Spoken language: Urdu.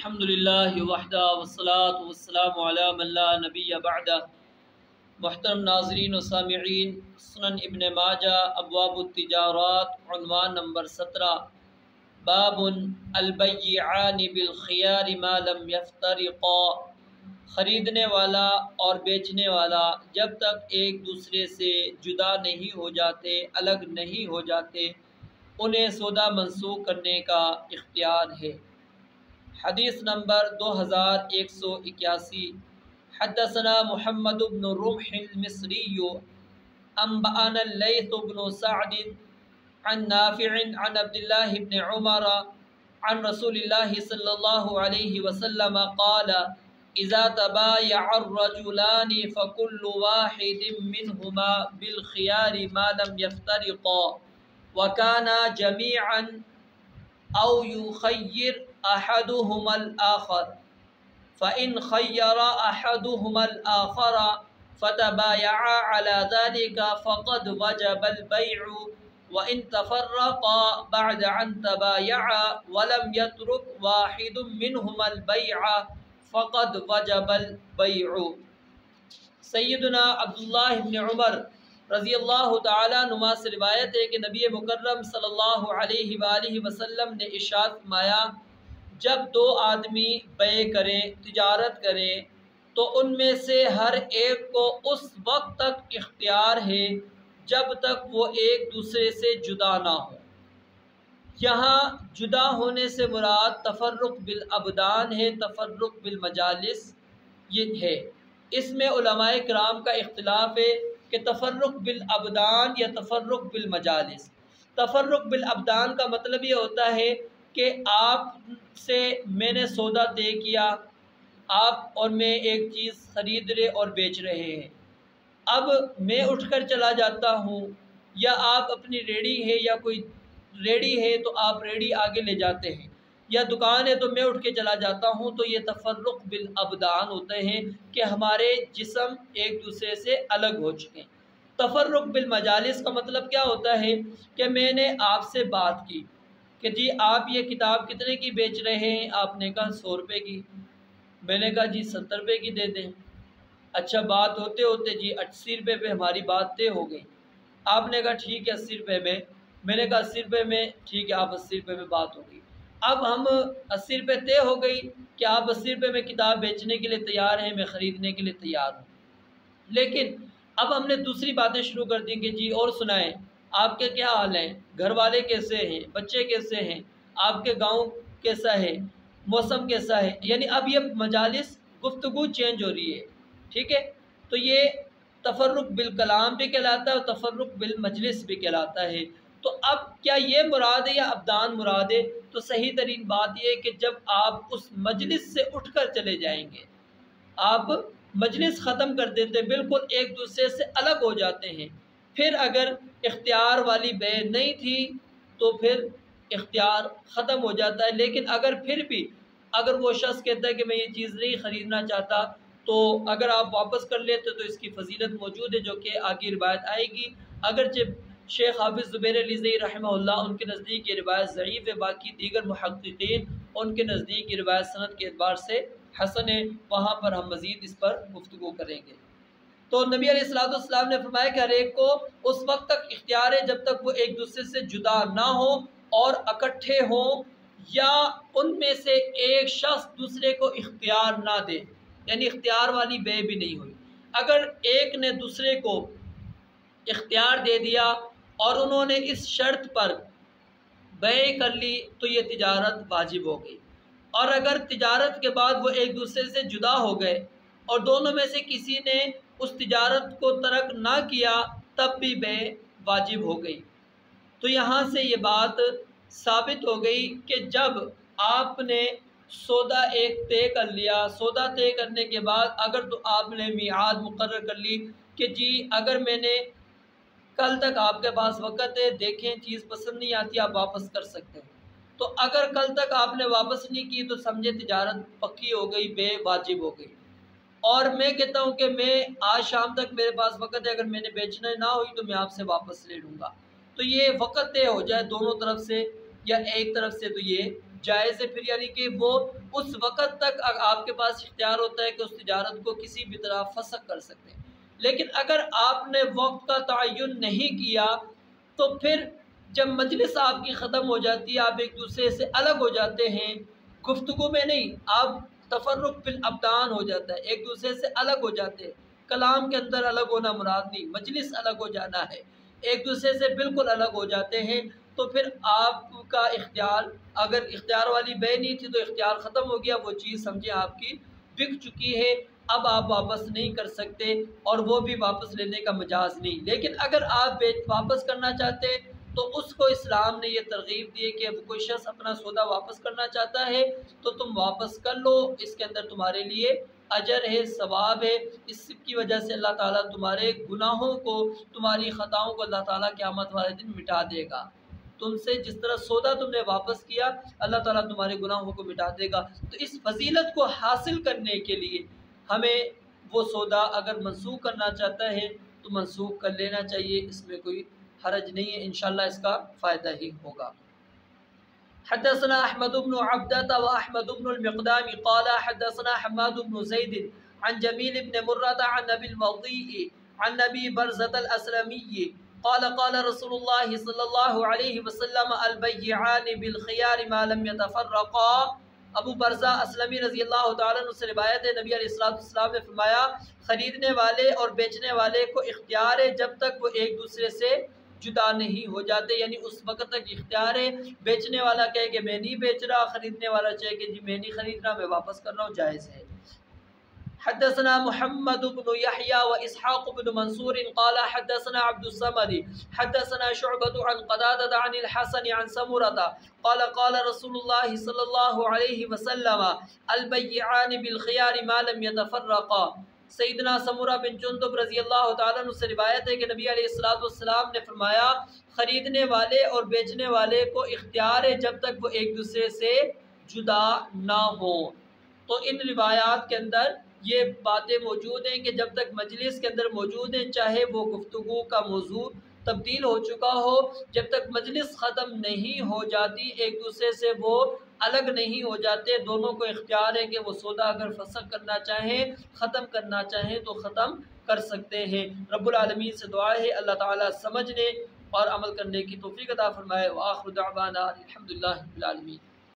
الحمدللہ وحدہ والصلاة والسلام علی من لا نبی بعدہ۔ محترم ناظرین و سامعین، سنن ابن ماجہ ابواب التجارات عنوان نمبر 17، باب البیعان بالخیار ما لم یفترقا۔ خریدنے والا اور بیچنے والا جب تک ایک دوسرے سے جدا نہیں ہو جاتے، الگ نہیں ہو جاتے، انہیں سودا منسوخ کرنے کا اختیار ہے۔ حدیث نمبر 2181، حدثنا محمد بن رمح المصری انبأنا اللیث بن سعد عن نافع عن عبد الله بن عمر عن رسول الله صلی اللہ علیہ وسلم قال اذا تبايع الرجلان فكل واحد منهما بالخيار ما لم يفترقا وكانا جميعا او يخير احدهما الاخر فان خير احدهما الاخر فتبايعا على ذلك فقد وجب البيع وان تفرقا بعد ان تبايعا ولم يترك واحد منهما البيع فقد وجب البيع۔ سیدنا عبداللہ بن عمر رضی اللہ تعالیٰ عنہما سے روایت ہے کہ نبی مکرم صلی اللہ علیہ وآلہ وسلم نے ارشاد فرمایا، جب دو آدمی بیع کریں، تجارت کریں، تو ان میں سے ہر ایک کو اس وقت تک اختیار ہے جب تک وہ ایک دوسرے سے جدا نہ ہو۔ یہاں جدا ہونے سے مراد تفرق بالابدان ہے، تفرق بالمجالس یہ ہے۔ اس میں علماء کرام کا اختلاف ہے کہ تفرق بالابدان یا تفرق بالمجالس۔ تفرق بالابدان کا مطلب یہ ہوتا ہے کہ آپ سے میں نے سودا طے کیا، آپ اور میں ایک چیز خرید رہے اور بیچ رہے ہیں۔ اب میں اٹھ کر چلا جاتا ہوں، یا آپ اپنی ریڑھی ہے یا کوئی ریڑھی ہے تو آپ ریڑھی آگے لے جاتے ہیں، یا دکان ہے تو میں اٹھ کے چلا جاتا ہوں، تو یہ تفرق بالابدان ہوتے ہیں کہ ہمارے جسم ایک دوسرے سے الگ ہو چکے ہیں۔ تفرق بالمجالس کا مطلب کیا ہوتا ہے کہ میں نے آپ سے بات کی کہ جی آپ یہ کتاب کتنے کی بیچ رہے ہیں؟ آپ نے کہا 100 روپے کی۔ میں نے کہا جی 70 روپے کی دے دیں۔ اچھا، بات ہوتے ہوتے جی 80 روپے پہ ہماری بات طے ہو گئی۔ آپ نے کہا ٹھیک ہے 80 روپے میں۔ میں نے کہا 80 روپے میں، ٹھیک ہے آپ 80 روپے میں بات ہو گئی۔ اب ہم 80 روپے طے ہو گئی کہ آپ 80 روپے میں کتاب بیچنے کے لیے تیار ہیں، میں خریدنے کے لیے تیار ہوں۔ لیکن اب ہم نے دوسری باتیں شروع کر دیں کہ جی اور سنائیں، آپ کے کیا حال ہیں، گھر والے کیسے ہیں، بچے کیسے ہیں، آپ کے گاؤں کیسا ہے، موسم کیسا ہے، یعنی اب یہ مجالس گفتگو چینج ہو رہی ہے، ٹھیک ہے۔ تو یہ تفرق بالکلام بھی کہلاتا ہے اور تفرق بالمجلس بھی کہلاتا ہے۔ تو اب کیا یہ مراد ہے یا ابدان مراد ہے؟ تو صحیح ترین بات یہ ہے کہ جب آپ اس مجلس سے اٹھ کر چلے جائیں گے، آپ مجلس ختم کر دیتے ہیں، بالکل ایک دوسرے سے الگ ہو جاتے ہیں، پھر اگر اختیار والی بیع نہیں تھی تو پھر اختیار ختم ہو جاتا ہے۔ لیکن اگر پھر بھی اگر وہ شخص کہتا ہے کہ میں یہ چیز نہیں خریدنا چاہتا، تو اگر آپ واپس کر لیتے تو اس کی فضیلت موجود ہے، جو کہ آگے روایت آئے گی۔ اگرچہ شیخ حافظ زبیر علی زئی رحمہ اللہ ان کے نزدیک یہ روایت ضعیف ہے، باقی دیگر محققین ان کے نزدیک یہ روایت سند کے اعتبار سے حسن ہے، وہاں پر ہم مزید اس پر گفتگو کریں گے۔ تو نبی علیہ الصلوۃ والسلام نے فرمایا کہ ہر ایک کو اس وقت تک اختیار ہے جب تک وہ ایک دوسرے سے جدا نہ ہو اور اکٹھے ہوں، یا ان میں سے ایک شخص دوسرے کو اختیار نہ دے، یعنی اختیار والی بیع بھی نہیں ہوئی۔ اگر ایک نے دوسرے کو اختیار دے دیا اور انہوں نے اس شرط پر بیع کر لی تو یہ تجارت واجب ہو گئی، اور اگر تجارت کے بعد وہ ایک دوسرے سے جدا ہو گئے اور دونوں میں سے کسی نے اس تجارت کو ترک نہ کیا تب بھی بیع واجب ہو گئی۔ تو یہاں سے یہ بات ثابت ہو گئی کہ جب آپ نے سودا ایک طے کر لیا، سودا طے کرنے کے بعد اگر تو آپ نے میعاد مقرر کر لی کہ جی اگر میں نے کل تک آپ کے پاس وقت ہے، دیکھیں چیز پسند نہیں آتی آپ واپس کر سکتے ہیں، تو اگر کل تک آپ نے واپس نہیں کی تو سمجھے تجارت پکی ہو گئی، بیع واجب ہو گئی۔ اور میں کہتا ہوں کہ میں آج شام تک میرے پاس وقت ہے، اگر میں نے بیچنا نہ ہوئی تو میں آپ سے واپس لے لوں گا، تو یہ وقت طے ہو جائے دونوں طرف سے یا ایک طرف سے تو یہ جائز ہے پھر، یعنی کہ وہ اس وقت تک آپ کے پاس اختیار ہوتا ہے کہ اس تجارت کو کسی بھی طرح فسخ کر سکتے ہیں۔ لیکن اگر آپ نے وقت کا تعین نہیں کیا تو پھر جب مجلس آپ کی ختم ہو جاتی ہے، آپ ایک دوسرے سے الگ ہو جاتے ہیں، گفتگو میں نہیں، آپ تفرق فی الابدان ہو جاتا ہے، ایک دوسرے سے الگ ہو جاتے ہیں۔ کلام کے اندر الگ ہونا مراد نہیں، مجلس الگ ہو جانا ہے، ایک دوسرے سے بالکل الگ ہو جاتے ہیں، تو پھر آپ کا اختیار، اگر اختیار والی بے نہیں تھی تو اختیار ختم ہو گیا، وہ چیز سمجھیں آپ کی بک چکی ہے، اب آپ واپس نہیں کر سکتے، اور وہ بھی واپس لینے کا مجاز نہیں۔ لیکن اگر آپ واپس کرنا چاہتے ہیں تو اس کو اسلام نے یہ ترغیب دی ہے کہ اب کوئی شخص اپنا سودا واپس کرنا چاہتا ہے تو تم واپس کر لو، اس کے اندر تمہارے لیے اجر ہے، ثواب ہے، اس کی وجہ سے اللہ تعالیٰ تمہارے گناہوں کو، تمہاری خطاؤں کو اللہ تعالیٰ قیامت والے دن مٹا دے گا۔ تم سے جس طرح سودا تم نے واپس کیا، اللہ تعالیٰ تمہارے گناہوں کو مٹا دے گا۔ تو اس فضیلت کو حاصل کرنے کے لیے ہمیں وہ سودا اگر منسوخ کرنا چاہتا ہے تو منسوخ کر لینا چاہیے، اس میں کوئی حرج نہیں ہے، انشاءاللہ اس کا فائدہ ہی ہوگا۔ حدثنا احمد بن عبدة واحمد بن المقدام قال حدثنا حماد بن زيد عن جميل بن مرة عن ابي الوضيء عن ابي برزة الاسلمي قال قال رسول الله صلى الله عليه وسلم البيعان بالخيار ما لم يتفرقا۔ ابو برزہ اسلمی رضی اللہ تعالیٰ عنہ سے روایت ہے، نبی علیہ السلام نے فرمایا خریدنے والے اور بیچنے والے کو اختیار ہے جب تک وہ ایک دوسرے سے جدا نہیں ہو جاتے، یعنی اس وقت تک اختیار ہے، بیچنے والا کہے کہ میں نہیں بیچ رہا، خریدنے والا چاہے کہ جی میں نہیں خرید رہا، میں واپس کر رہا ہوں، جائز ہے۔ حدثنا محمد بن يحيى وإسحاق بن منصور قال حدثنا عبد الصمد حدثنا شعبة عن قتادة عن الحسن عن سمرة قال قال رسول الله صلى الله عليه وسلم البيعان بالخيار ما لم يتفرقا۔ سیدنا سمرہ بن جندب رضی اللہ تعالیٰ عنہ سے روایت ہے کہ نبی علیہ السلام نے فرمایا خریدنے والے اور بیچنے والے کو اختیار ہے جب تک وہ ایک دوسرے سے جدا نہ ہوں۔ تو ان روایات کے اندر یہ باتیں موجود ہیں کہ جب تک مجلس کے اندر موجود ہیں، چاہے وہ گفتگو کا موضوع تبدیل ہو چکا ہو، جب تک مجلس ختم نہیں ہو جاتی، ایک دوسرے سے وہ الگ نہیں ہو جاتے، دونوں کو اختیار ہے کہ وہ سودا اگر فسخ کرنا چاہیں، ختم کرنا چاہیں تو ختم کر سکتے ہیں۔ رب العالمین سے دعا ہے اللہ تعالیٰ سمجھنے اور عمل کرنے کی توفیق عطا فرمائے۔ وآخر دعوانا الحمدللہ رب العالمین۔